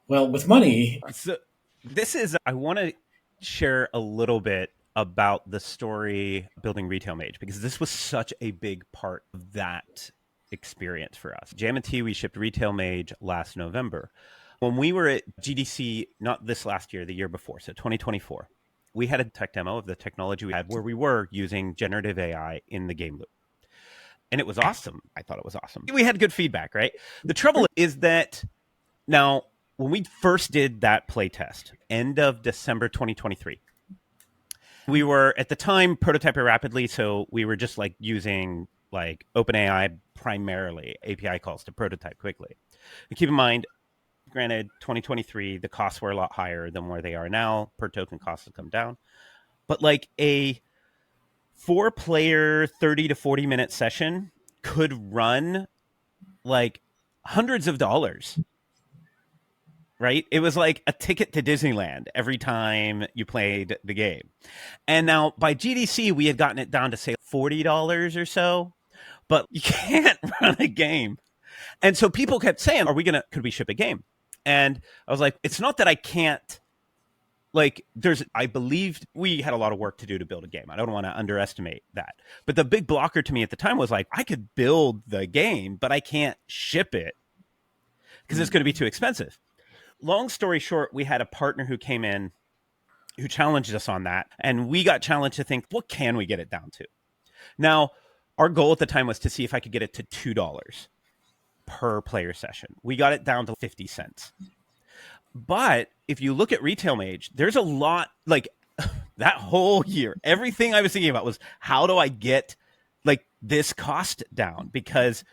Well, with money, So I want to share a little bit about the story building Retail Mage because this was such a big part of that experience for us. Jam and T, we shipped Retail Mage last November. When we were at GDC, not this last year, the year before, so 2024, we had a tech demo of the technology we had where we were using generative AI in the game loop. And it was awesome. I thought it was awesome. We had good feedback, right? The trouble is that now, when we first did that playtest, end of December 2023, we were at the time prototyping rapidly, so we were just like using like OpenAI primarily API calls to prototype quickly. And keep in mind, granted, 2023 the costs were a lot higher than where they are now. Per token costs have come down, but like a 4-player 30 to 40-minute session could run like hundreds of dollars, right? It was like a ticket to Disneyland every time you played the game. And now by GDC, we had gotten it down to say $40 or so, but you can't run a game. And so people kept saying, could we ship a game? And I was like, it's not that I can't. I believed we had a lot of work to do to build a game. I don't want to underestimate that. But the big blocker to me at the time was like, I could build the game, but I can't ship it because it's going to be too expensive. Long story short, we had a partner who came in who challenged us on that. And we got challenged to think, what can we get it down to? Now, our goal at the time was to see if I could get it to $2 per player session. We got it down to 50 cents. But if you look at Retail Mage, there's a lot like that whole year. Everything I was thinking about was how do I get like this cost down? Because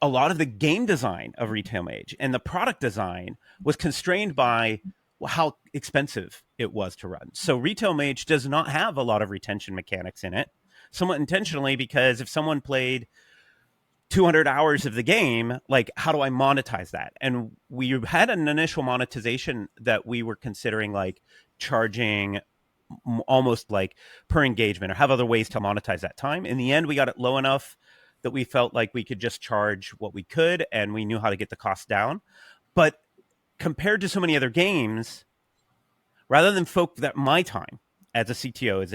a lot of the game design of Retail Mage and the product design was constrained by how expensive it was to run. So Retail Mage does not have a lot of retention mechanics in it, somewhat intentionally, because if someone played 200 hours of the game, like how do I monetize that? And we had an initial monetization that we were considering like charging almost like per engagement or have other ways to monetize that time. In the end, we got it low enough that we felt like we could just charge what we could and we knew how to get the cost down. But compared to so many other games, rather than my time as a CTO, as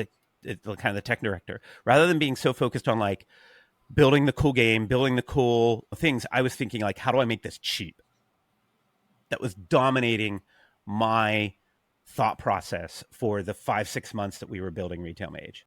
kind of the tech director, rather than being so focused on like building the cool game, building the cool things, I was thinking like, how do I make this cheap? That was dominating my thought process for the 5-6 months that we were building Retail Mage.